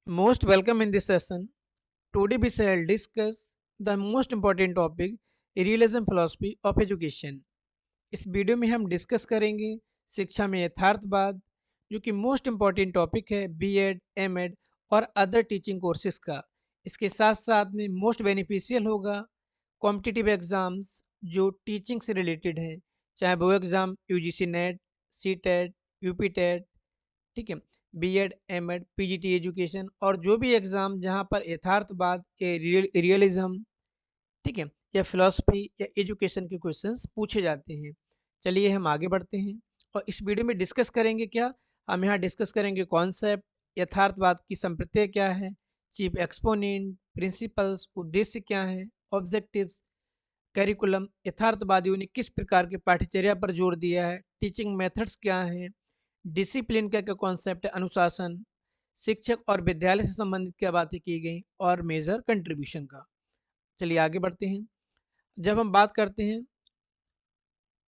Most welcome in this session. Today we shall discuss the most important topic realism philosophy of education. इस video में हम discuss करेंगे शिक्षा में यथार्थवाद जो कि मोस्ट इम्पॉर्टेंट टॉपिक है बीएड, एमएड और अदर टीचिंग कोर्सेज का। इसके साथ साथ में मोस्ट बेनिफिशियल होगा कॉम्पिटिटिव एग्ज़ाम्स जो टीचिंग से रिलेटेड हैं, चाहे वो exam UGC NET, CTET, UP TET, ठीक है, बीएड, एमएड, पीजीटी एजुकेशन और जो भी एग्ज़ाम जहाँ पर यथार्थवाद के रियलिज्म, ठीक है, या फिलॉसफी या एजुकेशन के क्वेश्चंस पूछे जाते हैं। चलिए हम आगे बढ़ते हैं और इस वीडियो में डिस्कस करेंगे क्या, हम यहाँ डिस्कस करेंगे कॉन्सेप्ट, यथार्थवाद की संप्रत्यय क्या है, चीफ एक्सपोनेंट, प्रिंसिपल्स, उद्देश्य क्या है, ऑब्जेक्टिव्स, करिकुलम, यथार्थवादियों ने किस प्रकार के पाठ्यचर्या पर जोर दिया है, टीचिंग मेथड्स क्या हैं, डिसिप्लिन का क्या कॉन्सेप्ट है, अनुशासन, शिक्षक और विद्यालय से संबंधित क्या बातें की गई और मेजर कंट्रीब्यूशन का। चलिए आगे बढ़ते हैं। जब हम बात करते हैं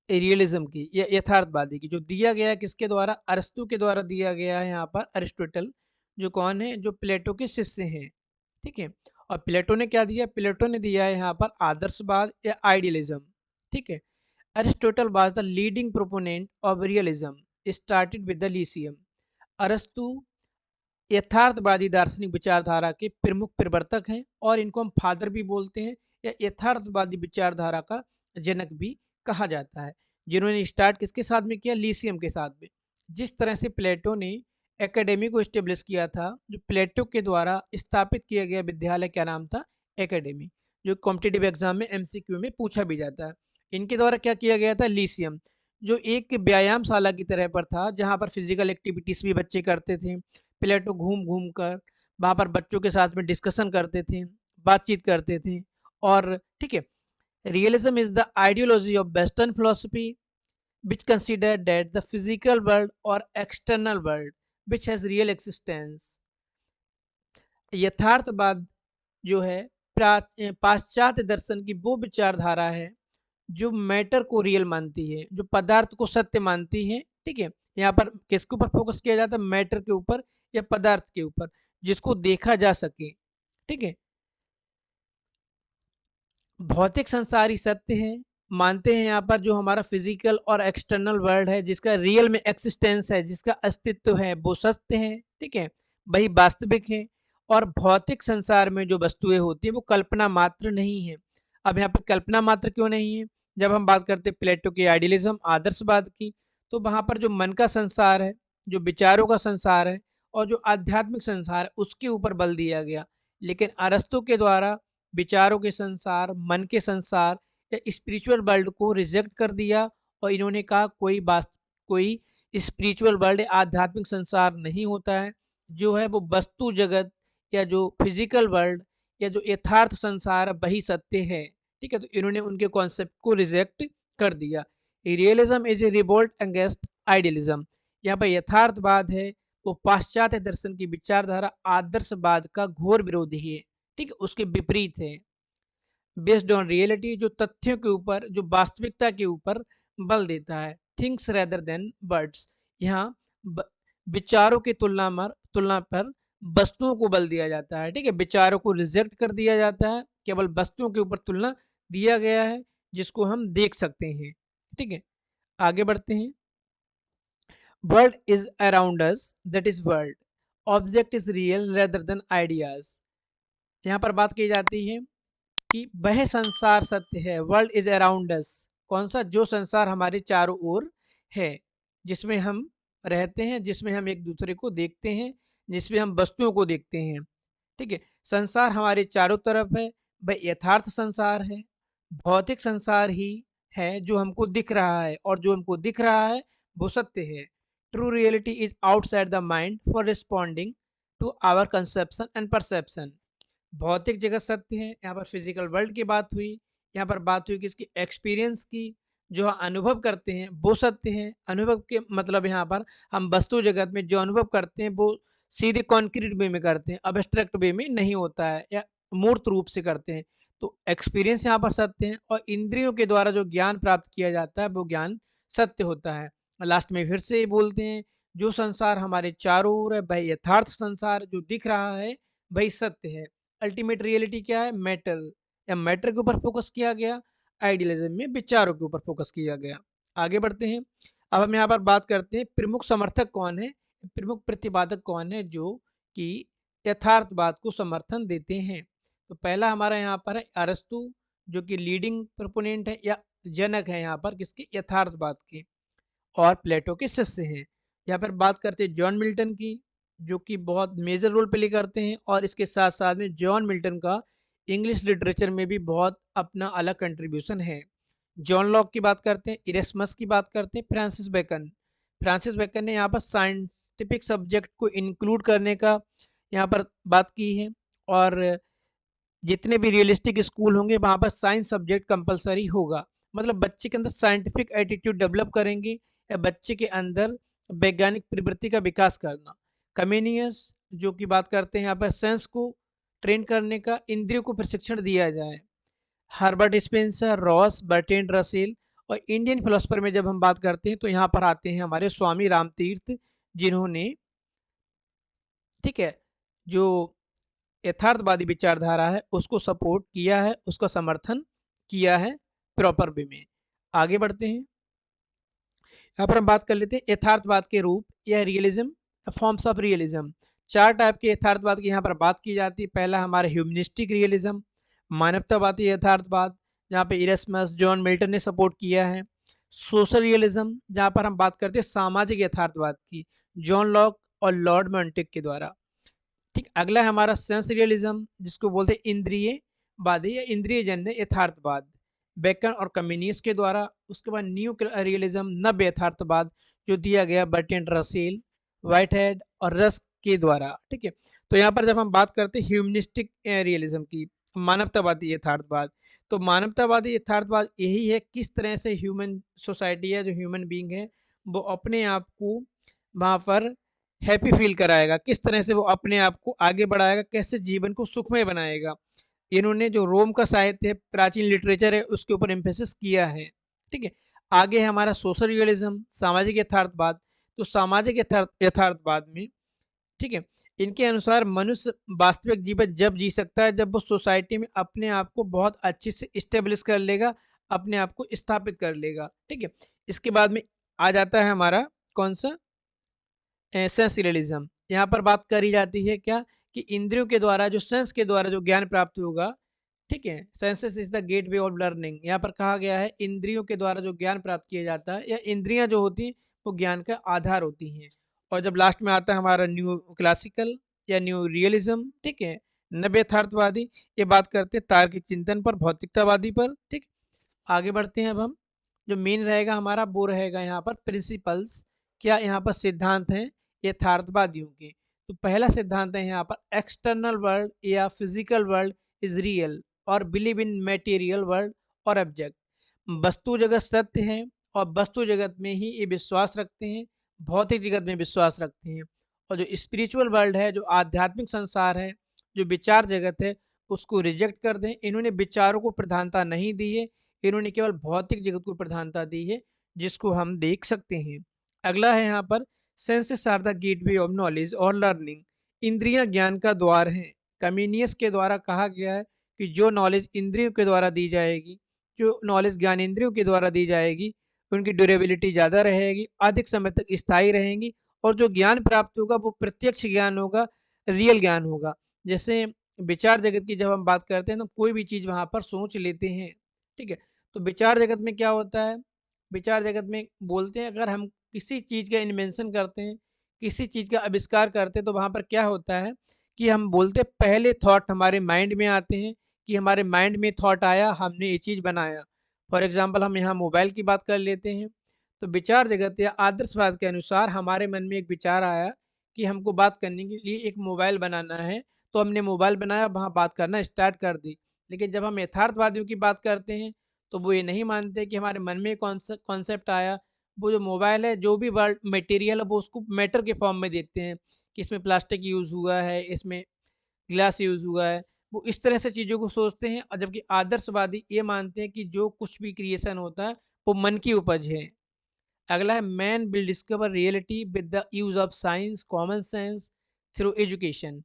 रियलिज्म की या यथार्थवादी की, जो दिया गया है किसके द्वारा, अरस्तु के द्वारा दिया गया है। यहाँ पर अरिस्टोटल जो कौन है, जो प्लेटो के शिष्य हैं, ठीक है। और प्लेटो ने क्या दिया, प्लेटो ने दिया है यहाँ पर आदर्शवाद या आइडियलिज्म, ठीक है। Aristotle was the leading proponent of realism started with the Lyceum. अरस्तु यथार्थवादी दार्शनिक विचारधारा के प्रमुख प्रवर्तक हैं और इनको हम फादर भी बोलते हैं या यथार्थवादी विचारधारा का जनक भी कहा जाता है, जिन्होंने स्टार्ट किसके साथ में किया, लीसियम के साथ में। जिस तरह से प्लेटो ने एकेडमी को इस्टेब्लिश किया था, जो प्लेटो के द्वारा स्थापित किया गया विद्यालय क्या नाम था, एकेडमी, जो कॉम्पिटिटिव एग्जाम में एमसीक्यू में पूछा भी जाता है। इनके द्वारा क्या किया गया था, लीसियम, जो एक व्यायामशाला की तरह पर था, जहाँ पर फिजिकल एक्टिविटीज भी बच्चे करते थे। प्लेटो घूम घूम कर वहाँ पर बच्चों के साथ में डिस्कशन करते थे, बातचीत करते थे। और ठीक है, realism is the ideology of western philosophy which consider that the physical world or external world which has real existence। यथार्थवाद जो है पाश्चात्य दर्शन की वो विचारधारा है जो मैटर को रियल मानती है, जो पदार्थ को सत्य मानती है, ठीक है। यहाँ पर किसके ऊपर फोकस किया जाता है, मैटर के ऊपर या पदार्थ के ऊपर, जिसको देखा जा सके, ठीक है। भौतिक संसार ही सत्य है मानते हैं यहाँ पर, जो हमारा फिजिकल और एक्सटर्नल वर्ल्ड है जिसका रियल में एक्सिस्टेंस है, जिसका अस्तित्व है, वो सत्य है, ठीक है, वही वास्तविक है। और भौतिक संसार में जो वस्तुएं होती हैं वो कल्पना मात्र नहीं है। अब यहाँ पर कल्पना मात्र क्यों नहीं है, जब हम बात करते हैं प्लेटो की आइडियलिज्म आदर्शवाद की, तो वहाँ पर जो मन का संसार है, जो विचारों का संसार है और जो आध्यात्मिक संसार है उसके ऊपर बल दिया गया। लेकिन अरस्तु के द्वारा विचारों के संसार, मन के संसार या स्पिरिचुअल वर्ल्ड को रिजेक्ट कर दिया और इन्होंने कहा कोई स्पिरिचुअल वर्ल्ड आध्यात्मिक संसार नहीं होता है, जो है वो वस्तु जगत या जो फिजिकल वर्ल्ड या जो यथार्थ संसार वही सत्य है, ठीक है। तो इन्होंने उनके कॉन्सेप्ट को रिजेक्ट कर दिया। Realism is a revolt against idealism. यहाँ पर यथार्थवाद है वो पाश्चात्य दर्शन की विचारधारा आदर्शवाद का घोर विरोधी है, ठीक है, उसके विपरीत है। बेस्ड ऑन रियलिटी, जो तथ्यों के ऊपर, जो वास्तविकता के ऊपर बल देता है, थिंग्स रेदर देन वर्ड्स। यहाँ विचारों की तुलना पर वस्तुओं को बल दिया जाता है, ठीक है। विचारों को रिजेक्ट कर दिया जाता है, केवल वस्तुओं के ऊपर तुलना दिया गया है जिसको हम देख सकते हैं, ठीक है। आगे बढ़ते हैं। World is around us, that is world, object is real rather than ideas. यहाँ पर बात की जाती है कि वह संसार सत्य है, वर्ल्ड इज अराउंड अस, कौन सा, जो संसार हमारे चारों ओर है, जिसमें हम रहते हैं, जिसमें हम एक दूसरे को देखते हैं, जिसमें हम वस्तुओं को देखते हैं, ठीक है। संसार हमारे चारों तरफ है, वह यथार्थ संसार है, भौतिक संसार ही है जो हमको दिख रहा है और जो हमको दिख रहा है वो सत्य है। True reality is outside the mind for responding to our conception and perception. भौतिक जगत सत्य है, यहाँ पर फिजिकल वर्ल्ड की बात हुई, यहाँ पर बात हुई किसकी, एक्सपीरियंस की, जो अनुभव करते हैं वो सत्य है। अनुभव के मतलब यहाँ पर हम वस्तु जगत में जो अनुभव करते हैं वो सीधे कॉन्क्रीट वे में करते हैं, अब्स्ट्रैक्ट वे में नहीं होता है या मूर्त रूप से करते हैं। तो एक्सपीरियंस यहाँ पर सत्य है और इंद्रियों के द्वारा जो ज्ञान प्राप्त किया जाता है वो ज्ञान सत्य होता है। लास्ट में फिर से बोलते हैं, जो संसार हमारे चारों ओर है वह यथार्थ संसार जो दिख रहा है वही सत्य है। अल्टीमेट रियलिटी क्या है? मैटर, या मैटर के ऊपर फोकस किया गया, आइडियलिज्म में विचारों के ऊपर फोकस किया गया। आगे बढ़ते हैं। अब हम यहाँ पर बात करते हैं प्रमुख समर्थक कौन है, प्रमुख प्रतिपादक कौन है जो कि यथार्थवाद को समर्थन देते हैं। तो पहला हमारा यहाँ पर है अरस्तु, जो कि लीडिंग प्रोपोनेंट है या जनक है यहाँ पर किसके? यथार्थवाद के, और प्लेटो के शिष्य हैं। यहाँ पर बात करते हैं जॉन मिल्टन की, जो कि बहुत मेजर रोल प्ले करते हैं, और इसके साथ साथ में जॉन मिल्टन का इंग्लिश लिटरेचर में भी बहुत अपना अलग कंट्रीब्यूशन है। जॉन लॉक की बात करते हैं, इरेस्मस की बात करते हैं, फ्रांसिस बेकन। फ्रांसिस बेकन ने यहाँ पर साइंटिफिक सब्जेक्ट को इंक्लूड करने का यहाँ पर बात की है, और जितने भी रियलिस्टिक स्कूल होंगे वहाँ पर साइंस सब्जेक्ट कंपलसरी होगा। मतलब बच्चे के अंदर साइंटिफिक एटीट्यूड डेवलप करेंगे, या बच्चे के अंदर वैज्ञानिक प्रवृत्ति का विकास करना। कमेनियस जो की बात करते हैं यहाँ पर सेंस को ट्रेन करने का, इंद्रियों को प्रशिक्षण दिया जाए। Herbert Spencer, Ross, Bertrand Russell. और इंडियन फिलोसफर में जब हम बात करते हैं तो यहाँ पर आते हैं हमारे स्वामी रामतीर्थ, जिन्होंने, ठीक है, जो यथार्थवादी विचारधारा है उसको सपोर्ट किया है, उसका समर्थन किया है प्रॉपर वे में। आगे बढ़ते हैं। यहाँ पर हम बात कर लेते हैं यथार्थवाद के रूप या रियलिज्म, फॉर्म्स ऑफ रियलिज्म। चार टाइप के यथार्थवाद की यहाँ पर बात की जाती है। पहला हमारा ह्यूमनिस्टिक रियलिज्म, मानवतावादी यथार्थवाद, जहाँ पे इरेस्मस, जॉन मिल्टन ने सपोर्ट किया है। सोशल रियलिज्म, जहाँ पर हम बात करते हैं सामाजिक यथार्थवाद की, जॉन लॉक और लॉर्ड मॉन्टेग के द्वारा। ठीक, अगला है हमारा सेंस रियलिज्म, जिसको बोलते हैं इंद्रियवादी या इंद्रिय जन्य यथार्थवाद, बेकन और कम्युनिस्ट के द्वारा। उसके बाद न्यू रियलिज्म, नव यथार्थवाद, जो दिया गया बर्ट्रैंड रसेल, व्हाइटहेड और रस्क के द्वारा। ठीक है, तो यहाँ पर जब हम बात करते हैं ह्यूमनिस्टिक रियलिज्म की, मानवतावादी यथार्थवाद, तो मानवतावादी यथार्थवाद यही है किस तरह से ह्यूमन सोसाइटी है, जो ह्यूमन बींग है, वो अपने आप को वहाँ पर हैप्पी फील कराएगा, किस तरह से वो अपने आप को आगे बढ़ाएगा, कैसे जीवन को सुखमय बनाएगा। इन्होंने जो रोम का साहित्य है, प्राचीन लिटरेचर है, उसके ऊपर एम्फेसिस किया है। ठीक है, आगे है हमारा सोशल रियलिज्म, सामाजिक यथार्थवाद। तो सामाजिक यथार्थवाद में, ठीक है, इनके अनुसार मनुष्य वास्तविक जीवन जब जी सकता है जब वो सोसाइटी में अपने आप को बहुत अच्छे से इस्टेब्लिश कर लेगा, अपने आप को स्थापित कर लेगा। ठीक है, इसके बाद में आ जाता है हमारा कौन सा? Sense realism. यहाँ पर बात करी जाती है क्या, कि इंद्रियों के द्वारा, जो सेंस के द्वारा जो ज्ञान प्राप्त होगा, ठीक है, senses is the gateway of learning. यहाँ पर कहा गया है इंद्रियों के द्वारा जो ज्ञान प्राप्त किया जाता है, या इंद्रियां जो होती हैं वो ज्ञान का आधार होती हैं। और जब लास्ट में आता है हमारा न्यू क्लासिकल या न्यू रियलिज्म, ठीक है, नव यथार्थवादी, ये बात करते हैं तार्किक चिंतन पर, भौतिकतावादी पर। ठीक, आगे बढ़ते हैं। अब हम जो मेन रहेगा हमारा वो रहेगा यहाँ पर प्रिंसिपल्स, क्या यहाँ पर सिद्धांत हैं यथार्थवादियों के। तो पहला सिद्धांत है यहाँ पर एक्सटर्नल वर्ल्ड या फिजिकल वर्ल्ड इज रियल और बिलीव इन मटेरियल वर्ल्ड और ऑब्जेक्ट। वस्तु जगत सत्य है और वस्तु जगत में ही ये विश्वास रखते हैं, भौतिक जगत में विश्वास रखते हैं। और जो स्पिरिचुअल वर्ल्ड है, जो आध्यात्मिक संसार है, जो विचार जगत है, उसको रिजेक्ट कर दें। इन्होंने विचारों को प्रधानता नहीं दी है, इन्होंने केवल भौतिक जगत को प्रधानता दी है, जिसको हम देख सकते हैं। अगला है यहाँ पर senses are the gateway of knowledge और लर्निंग। इंद्रियां ज्ञान का द्वार हैं। कम्युनियस के द्वारा कहा गया है कि जो नॉलेज इंद्रियों के द्वारा दी जाएगी, जो नॉलेज ज्ञानेंद्रियों के द्वारा दी जाएगी, उनकी ड्यूरेबिलिटी ज़्यादा रहेगी, अधिक समय तक स्थायी रहेंगी, और जो ज्ञान प्राप्त होगा वो प्रत्यक्ष ज्ञान होगा, रियल ज्ञान होगा। जैसे विचार जगत की जब हम बात करते हैं तो कोई भी चीज़ वहाँ पर सोच लेते हैं। ठीक है, तो विचार जगत में क्या होता है, विचार जगत में बोलते हैं अगर हम किसी चीज़ का इन्वेंशन करते हैं, किसी चीज़ का आविष्कार करते हैं, तो वहाँ पर क्या होता है कि हम बोलते पहले थॉट हमारे माइंड में आते हैं, कि हमारे माइंड में थॉट आया, हमने ये चीज़ बनाया। फॉर एग्जांपल हम यहाँ मोबाइल की बात कर लेते हैं, तो विचार जगत या आदर्शवाद के अनुसार हमारे मन में एक विचार आया कि हमको बात करने के लिए एक मोबाइल बनाना है, तो हमने मोबाइल बनाया, वहाँ बात करना स्टार्ट कर दी। लेकिन जब हम यथार्थवादियों की बात करते हैं तो वो ये नहीं मानते कि हमारे मन में कौन सा कॉन्सेप्ट आया, वो जो मोबाइल है, जो भी वर्ल्ड मटेरियल है, वो उसको मैटर के फॉर्म में देखते हैं कि इसमें प्लास्टिक यूज़ हुआ है, इसमें ग्लास यूज़ हुआ है। वो इस तरह से चीज़ों को सोचते हैं, और जबकि आदर्शवादी ये मानते हैं कि जो कुछ भी क्रिएशन होता है वो मन की उपज है। अगला है man will discover reality with the use of science common sense through education.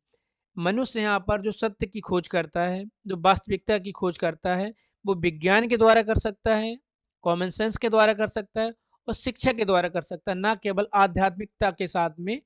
मनुष्य यहाँ पर जो सत्य की खोज करता है, जो वास्तविकता की खोज करता है, वो विज्ञान के द्वारा कर सकता है, कॉमन सेंस के द्वारा कर सकता है और शिक्षा के द्वारा कर सकता है, ना केवल आध्यात्मिकता के साथ में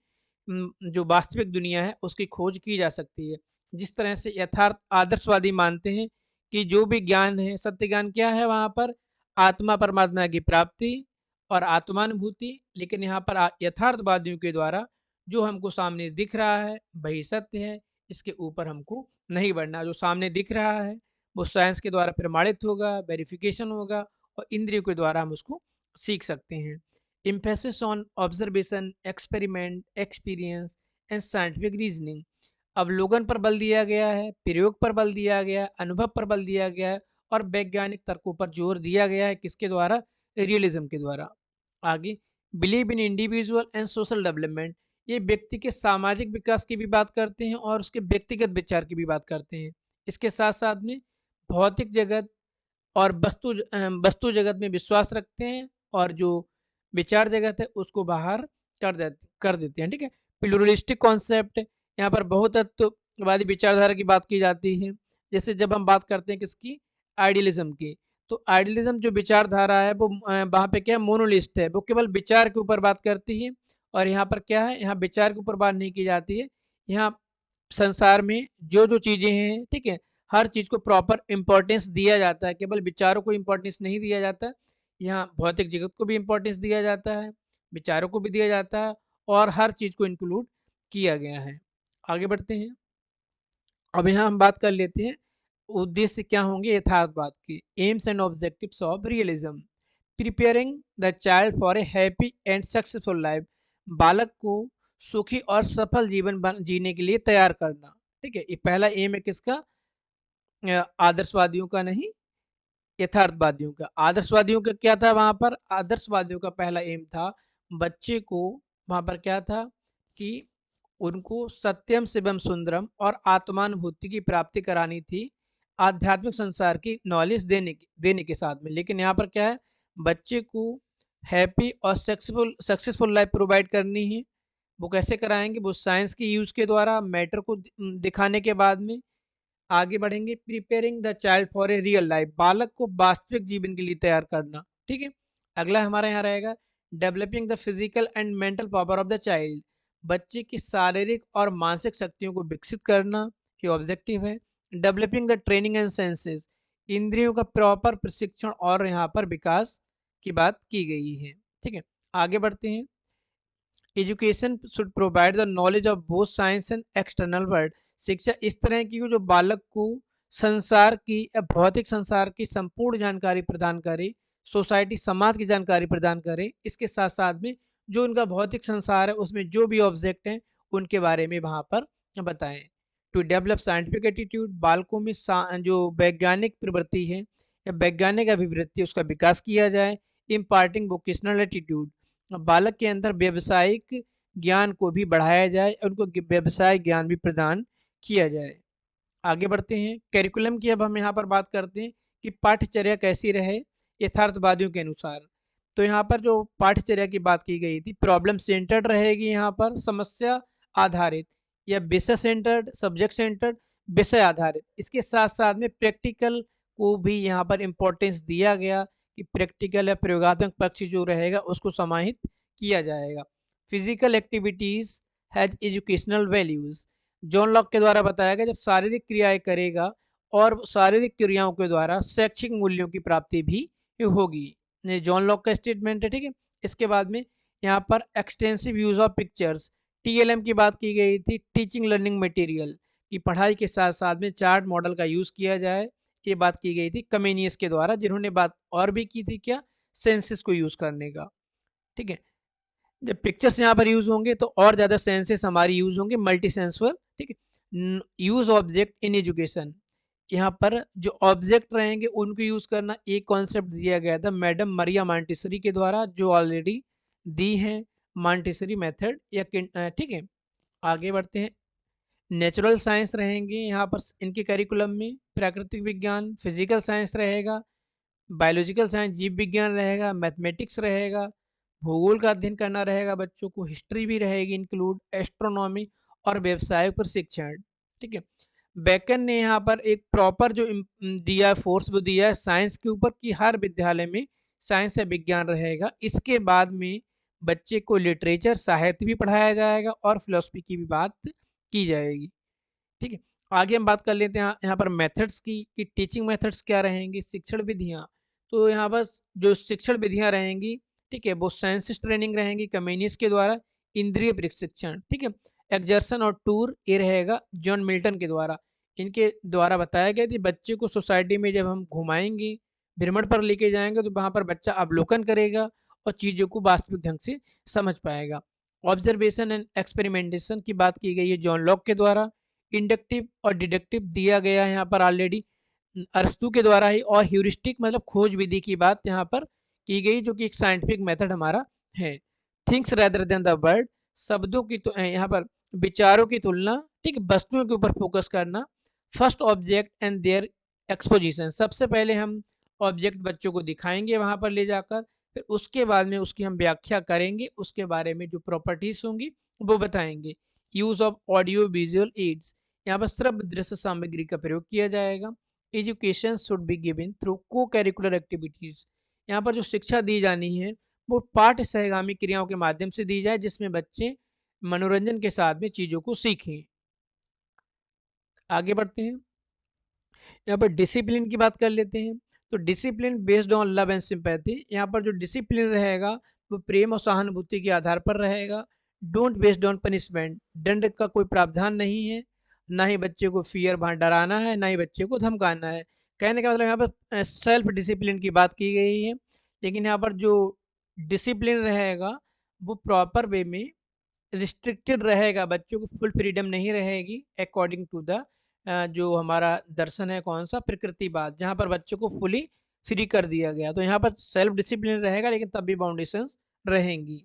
जो वास्तविक दुनिया है उसकी खोज की जा सकती है। जिस तरह से यथार्थ आदर्शवादी मानते हैं कि जो भी ज्ञान है, सत्य ज्ञान क्या है वहाँ पर आत्मा परमात्मा की प्राप्ति और आत्मानुभूति, लेकिन यहाँ पर यथार्थवादियों के द्वारा जो हमको सामने दिख रहा है वही सत्य है, इसके ऊपर हमको नहीं बढ़ना। जो सामने दिख रहा है वो साइंस के द्वारा प्रमाणित होगा, वेरिफिकेशन होगा और इंद्रियों के द्वारा हम उसको सीख सकते हैं। Emphasis on observation, experiment, experience and scientific reasoning. अवलोकन पर बल दिया गया है, प्रयोग पर बल दिया गया है, अनुभव पर बल दिया गया है और वैज्ञानिक तर्कों पर जोर दिया गया है। किसके द्वारा? रियलिज्म के द्वारा। आगे, believe in individual and social development. ये व्यक्ति के सामाजिक विकास की भी बात करते हैं और उसके व्यक्तिगत विचार की भी बात करते हैं। इसके साथ साथ में भौतिक जगत और वस्तु जगत में विश्वास रखते हैं और जो विचार जगत है उसको बाहर कर देते हैं। ठीक है। प्लुरलिस्टिक कॉन्सेप्ट, यहाँ पर बहुतत्ववादी विचारधारा की बात की जाती है। जैसे जब हम बात करते हैं किसकी? आइडियलिज्म की। तो आइडियलिज्म जो विचारधारा है वो वहाँ पे क्या है? मोनोलिस्ट है, वो केवल विचार के ऊपर बात करती है। और यहाँ पर क्या है? यहाँ विचार के ऊपर बात नहीं की जाती है। यहाँ संसार में जो जो चीज़ें हैं, ठीक है, हर चीज़ को प्रॉपर इम्पोर्टेंस दिया जाता है, केवल विचारों को इम्पोर्टेंस नहीं दिया जाता। यहाँ भौतिक जगत को भी इम्पोर्टेंस दिया जाता है, विचारों को भी दिया जाता है और हर चीज़ को इंक्लूड किया गया है। आगे बढ़ते हैं। अब यहाँ हम बात कर लेते हैं उद्देश्य क्या होंगे यथार्थवाद के। AIIMS and objectives of realism. Preparing the child for a happy and successful life. बालक को सुखी और सफल जीवन जीने के लिए तैयार करना। ठीक है, ये पहला एम है किसका? आदर्शवादियों का नहीं, यथार्थवादियों का। आदर्शवादियों का क्या था? वहां पर आदर्शवादियों का पहला एम था बच्चे को, वहां पर क्या था कि उनको सत्यम शिवम सुंदरम और आत्मानुभूति की प्राप्ति करानी थी, आध्यात्मिक संसार की नॉलेज देने के साथ में। लेकिन यहाँ पर क्या है? बच्चे को हैप्पी और सक्सेसफुल लाइफ प्रोवाइड करनी है। वो कैसे कराएंगे? वो साइंस की यूज के द्वारा, मैटर को दिखाने के बाद में। आगे बढ़ेंगे। Preparing the child for a real life. बालक को वास्तविक जीवन के लिए तैयार करना। ठीक है। अगला हमारा यहाँ रहेगा developing the physical and mental power of the child. बच्चे की शारीरिक और मानसिक शक्तियों को विकसित करना, ये ऑब्जेक्टिव है। Developing the training and senses. इंद्रियों का प्रॉपर प्रशिक्षण और यहाँ पर विकास की बात की गई है। ठीक है। आगे बढ़ते हैं। Education should provide the knowledge of both science and external world. शिक्षा इस तरह की हो जो बालक को संसार की या भौतिक संसार की संपूर्ण जानकारी प्रदान करे, सोसाइटी समाज की जानकारी प्रदान करे। इसके साथ साथ में जो उनका भौतिक संसार है उसमें जो भी ऑब्जेक्ट हैं उनके बारे में वहाँ पर बताएं। To develop scientific attitude. बालकों में जो वैज्ञानिक प्रवृत्ति है या वैज्ञानिक अभिवृत्ति उसका विकास किया जाए। Imparting vocational attitude. बालक के अंदर व्यावसायिक ज्ञान को भी बढ़ाया जाए, उनको व्यवसाय ज्ञान भी प्रदान किया जाए। आगे बढ़ते हैं। करिकुलम की अब हम यहाँ पर बात करते हैं कि पाठ्यचर्या कैसी रहे यथार्थवादियों के अनुसार। तो यहाँ पर जो पाठ्यचर्या की बात की गई थी, प्रॉब्लम सेंटर्ड रहेगी, यहाँ पर समस्या आधारित या विषय सेंटर्ड, सब्जेक्ट सेंटर्ड, विषय आधारित। इसके साथ साथ में प्रैक्टिकल को भी यहाँ पर इम्पोर्टेंस दिया गया कि प्रैक्टिकल या प्रयोगात्मक पक्ष जो रहेगा उसको समाहित किया जाएगा। Physical activities has educational values. John Locke के द्वारा बताया गया जब शारीरिक क्रियाएं करेगा और शारीरिक क्रियाओं के द्वारा शैक्षिक मूल्यों की प्राप्ति भी होगी। ये जॉन लॉक का स्टेटमेंट है। ठीक है। इसके बाद में यहाँ पर extensive use of pictures, TLM की बात की गई थी। टीचिंग लर्निंग मटेरियल की पढ़ाई के साथ साथ में चार्ट मॉडल का यूज किया जाए, ये बात की गई थी कमेनियस के द्वारा, जिन्होंने बात और भी की थी क्या? सेंसेस को यूज करने का। ठीक है। जब पिक्चर्स यहाँ पर यूज होंगे तो और ज्यादा सेंसेस हमारी यूज होंगे, मल्टी सेंसुअल। ठीक है। Use object in education. यहाँ पर जो ऑब्जेक्ट रहेंगे उनको यूज करना, एक कॉन्सेप्ट दिया गया था मैडम मरिया मॉन्टेसरी के द्वारा, जो ऑलरेडी दी है मॉन्टेसरी मेथड या ठीक है। आगे बढ़ते हैं। नेचुरल साइंस रहेंगे यहाँ पर इनके करिकुलम में। प्राकृतिक विज्ञान, फिजिकल साइंस रहेगा, बायोलॉजिकल साइंस जीव विज्ञान रहेगा, मैथमेटिक्स रहेगा, भूगोल का अध्ययन करना रहेगा बच्चों को, हिस्ट्री भी रहेगी इंक्लूड, एस्ट्रोनॉमी और व्यवसाय प्रशिक्षण। ठीक है। बेकन ने यहाँ पर एक प्रॉपर जो दिया फोर्स वो दिया है साइंस के ऊपर कि हर विद्यालय में साइंस या विज्ञान रहेगा। इसके बाद में बच्चे को लिटरेचर साहित्य भी पढ़ाया जाएगा और फिलोसफी की भी बात की जाएगी। ठीक है। आगे हम बात कर लेते हैं यहाँ पर मेथड्स की कि टीचिंग मेथड्स क्या रहेंगी, शिक्षण विधियाँ। तो यहाँ पर जो शिक्षण विधियाँ रहेंगी, ठीक है, वो सेंसस ट्रेनिंग रहेंगी कम्युनिस्ट के द्वारा, इंद्रिय प्रशिक्षण, ठीक है, एक्जर्सन और टूर ये रहेगा जॉन मिल्टन के द्वारा। इनके द्वारा बताया गया कि बच्चे को सोसाइटी में जब हम घुमाएंगे, भ्रमण पर लेके जाएंगे, तो वहाँ पर बच्चा अवलोकन करेगा और चीज़ों को वास्तविक ढंग से समझ पाएगा। ऑब्जर्वेशन एंड एक्सपेरिमेंटेशन की बात की गई है जॉन लॉक के द्वारा। इंडक्टिव और डिडक्टिव दिया गया है यहाँ पर ऑलरेडी अरस्तू के द्वारा ही, और ह्यूरिस्टिक मतलब खोज विधि की बात यहाँ पर की गई, जो कि एक साइंटिफिक मेथड हमारा है। Things rather than the word, शब्दों की तो यहाँ पर विचारों की तुलना, ठीक, वस्तुओं के ऊपर फोकस करना। First object and their exposition, सबसे पहले हम ऑब्जेक्ट बच्चों को दिखाएंगे वहां पर ले जाकर, फिर उसके बाद में उसकी हम व्याख्या करेंगे, उसके बारे में जो प्रॉपर्टीज होंगी वो बताएंगे। Use of audio visual aids, यहाँ पर श्रव्य दृश्य सामग्री का प्रयोग किया जाएगा। Education should be given through को करिकुलर एक्टिविटीज, यहाँ पर जो शिक्षा दी जानी है वो पाठ्य सहगामी क्रियाओं के माध्यम से दी जाए, जिसमें बच्चे मनोरंजन के साथ में चीजों को सीखें। आगे बढ़ते हैं, यहाँ पर डिसिप्लिन की बात कर लेते हैं। तो discipline based on love and sympathy, यहाँ पर जो डिसिप्लिन रहेगा वो प्रेम और सहानुभूति के आधार पर रहेगा। डोंट बेस्ड ऑन पनिशमेंट, दंड का कोई प्रावधान नहीं है, ना ही बच्चे को फियर वहाँ डराना है, ना ही बच्चे को धमकाना है। कहने का मतलब यहाँ पर सेल्फ डिसिप्लिन की बात की गई है, लेकिन यहाँ पर जो डिसिप्लिन रहेगा वो प्रॉपर वे में रिस्ट्रिक्टेड रहेगा, बच्चों को फुल फ्रीडम नहीं रहेगी अकॉर्डिंग टू द जो हमारा दर्शन है कौन सा, प्रकृतिवाद, जहाँ पर बच्चों को फुली फ्री कर दिया गया। तो यहाँ पर सेल्फ डिसिप्लिन रहेगा, लेकिन तब भी बाउंडेशंस रहेंगी।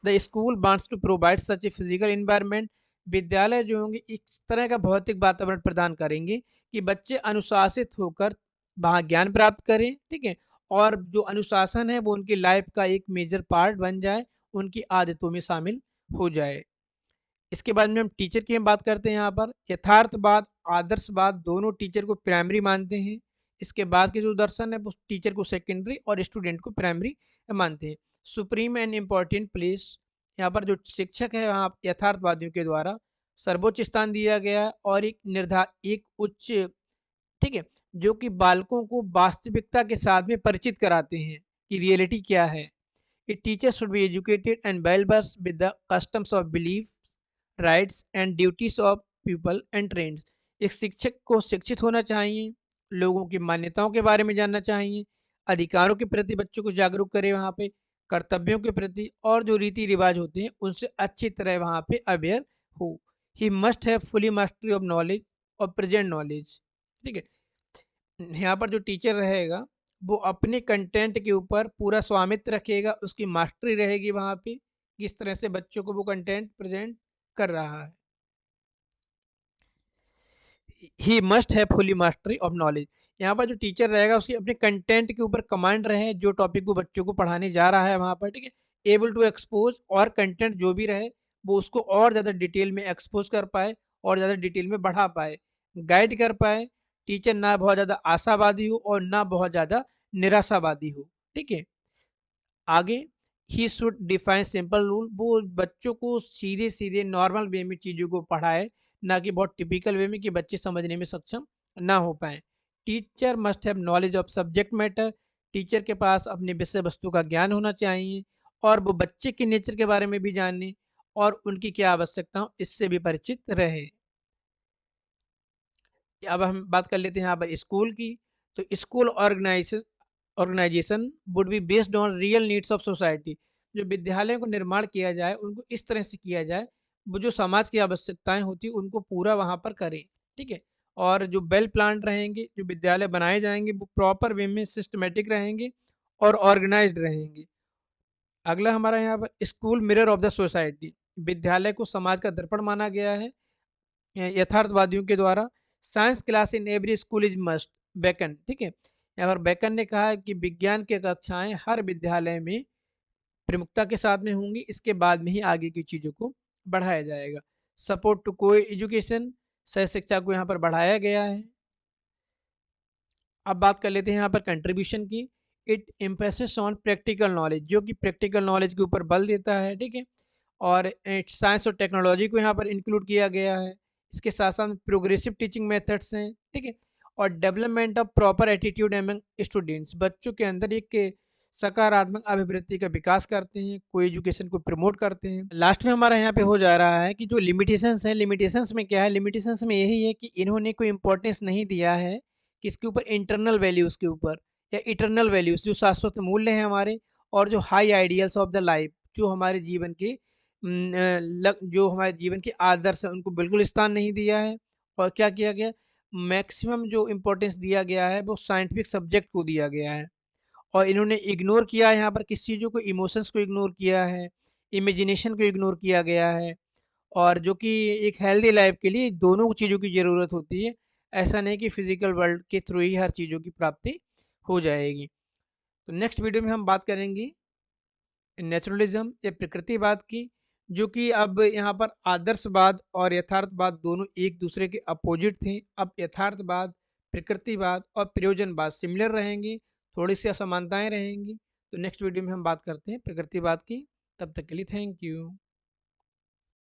The school wants to provide such a physical environment, विद्यालय जो होंगे इस तरह का भौतिक वातावरण प्रदान करेंगे कि बच्चे अनुशासित होकर वहाँ ज्ञान प्राप्त करें। ठीक है। और जो अनुशासन है वो उनकी लाइफ का एक मेजर पार्ट बन जाए, उनकी आदतों में शामिल हो जाए। इसके बाद में हम टीचर की हम बात करते हैं। यहाँ पर यथार्थवाद आदर्शवाद दोनों टीचर को प्राइमरी मानते हैं। इसके बाद के जो दर्शन है वो टीचर को सेकेंडरी और स्टूडेंट को प्राइमरी मानते हैं। सुप्रीम एंड इम्पॉर्टेंट प्लेस, यहाँ पर जो शिक्षक है वहाँ यथार्थवादियों के द्वारा सर्वोच्च स्थान दिया गया, और एक उच्च, ठीक है, जो कि बालकों को वास्तविकता के साथ में परिचित कराते हैं कि रियलिटी क्या है। A teacher should be educated and well versed with the customs of beliefs, rights and duties of people and trends. एक शिक्षक को शिक्षित होना चाहिए, लोगों की मान्यताओं के बारे में जानना चाहिए, अधिकारों के प्रति बच्चों को जागरूक करे, वहाँ पे कर्तव्यों के प्रति, और जो रीति रिवाज होते हैं उनसे अच्छी तरह वहाँ पे अवेयर हो। He must have fully mastery of knowledge और प्रेजेंट नॉलेज। ठीक है। यहाँ पर जो टीचर रहेगा वो अपने कंटेंट के ऊपर पूरा स्वामित्व रखेगा, उसकी मास्टरी रहेगी वहाँ पे, किस तरह से बच्चों को वो कंटेंट प्रेजेंट कर रहा है। He must have fully mastery of knowledge, यहाँ पर जो टीचर रहेगा उसकी अपने कंटेंट के ऊपर कमांड रहे, जो टॉपिक वो बच्चों को पढ़ाने जा रहा है वहाँ पर। ठीक है। एबल टू एक्सपोज, और कंटेंट जो भी रहे वो उसको और ज़्यादा डिटेल में एक्सपोज कर पाए और ज़्यादा डिटेल में बढ़ा पाए, गाइड कर पाए। टीचर ना बहुत ज़्यादा आशावादी हो और ना बहुत ज़्यादा निराशावादी हो। ठीक है। आगे, he should define simple rule, वो बच्चों को सीधे सीधे नॉर्मल वे में चीज़ों को पढ़ाए, ना कि बहुत टिपिकल वे में कि बच्चे समझने में सक्षम ना हो पाए। Teacher must have knowledge of subject matter, teacher के पास अपने विषय वस्तु का ज्ञान होना चाहिए, और वो बच्चे के नेचर के बारे में भी जाने और उनकी क्या आवश्यकता हो इससे भी परिचित रहे। अब हम बात कर लेते हैं यहाँ पर स्कूल की। तो school organization would be based on real needs of society, जो विद्यालयों को निर्माण किया जाए उनको इस तरह से किया जाए वो जो समाज की आवश्यकताएं होती उनको पूरा वहाँ पर करें। ठीक है। और जो वेल प्लान रहेंगे, जो विद्यालय बनाए जाएंगे वो प्रॉपर वे में सिस्टमेटिक रहेंगे और ऑर्गेनाइज्ड रहेंगे। अगला हमारा यहाँ पर school mirror of the society, विद्यालय को समाज का दर्पण माना गया है यथार्थवादियों के द्वारा। Science class in every school is must, Bacon. ठीक है। यहाँ पर बेकन ने कहा कि विज्ञान की कक्षाएं हर विद्यालय में प्रमुखता के साथ में होंगी, इसके बाद में ही आगे की चीज़ों को बढ़ाया जाएगा। सपोर्ट टू को एजुकेशन, सह शिक्षा को यहाँ पर बढ़ाया गया है। अब बात कर लेते हैं यहाँ पर कंट्रीब्यूशन की। It emphasis on practical knowledge, जो कि प्रैक्टिकल नॉलेज के ऊपर बल देता है, ठीक है। और साइंस और टेक्नोलॉजी को यहाँ पर इंक्लूड किया गया है। इसके साथ साथ प्रोग्रेसिव टीचिंग मेथड्स हैं, ठीक है। और development of proper attitude among students, बच्चों के अंदर एक सकारात्मक अभिवृत्ति का विकास करते हैं, को एजुकेशन को प्रमोट करते हैं। लास्ट में हमारा यहाँ पे हो जा रहा है कि जो लिमिटेशंस है, लिमिटेशंस में क्या है, लिमिटेशंस में यही है कि इन्होंने कोई इंपॉर्टेंस नहीं दिया है किसके ऊपर, इंटरनल वैल्यूज़ के ऊपर या इटरनल वैल्यूज़, जो शाश्वत मूल्य हैं हमारे, और जो high ideals of the life, जो हमारे जीवन के जो हमारे जीवन के आदर्श हैं, उनको बिल्कुल स्थान नहीं दिया है। और क्या किया गया, मैक्सिमम जो इम्पोर्टेंस दिया गया है वो साइंटिफिक सब्जेक्ट को दिया गया है। और इन्होंने इग्नोर किया है यहाँ पर किस चीज़ों को, इमोशंस को इग्नोर किया है, इमेजिनेशन को इग्नोर किया गया है। और जो कि एक हेल्दी लाइफ के लिए दोनों चीज़ों की ज़रूरत होती है। ऐसा नहीं कि फिजिकल वर्ल्ड के थ्रू ही हर चीज़ों की प्राप्ति हो जाएगी। तो नेक्स्ट वीडियो में हम बात करेंगे नेचुरलिज्म या प्रकृतिवाद की, जो कि अब यहाँ पर आदर्शवाद और यथार्थवाद दोनों एक दूसरे के अपोजिट थे। अब यथार्थवाद, प्रकृतिवाद और प्रयोजनवाद सिमिलर रहेंगे, थोड़ी सी असमानताएं रहेंगी। तो नेक्स्ट वीडियो में हम बात करते हैं प्रकृतिवाद की। तब तक के लिए थैंक यू।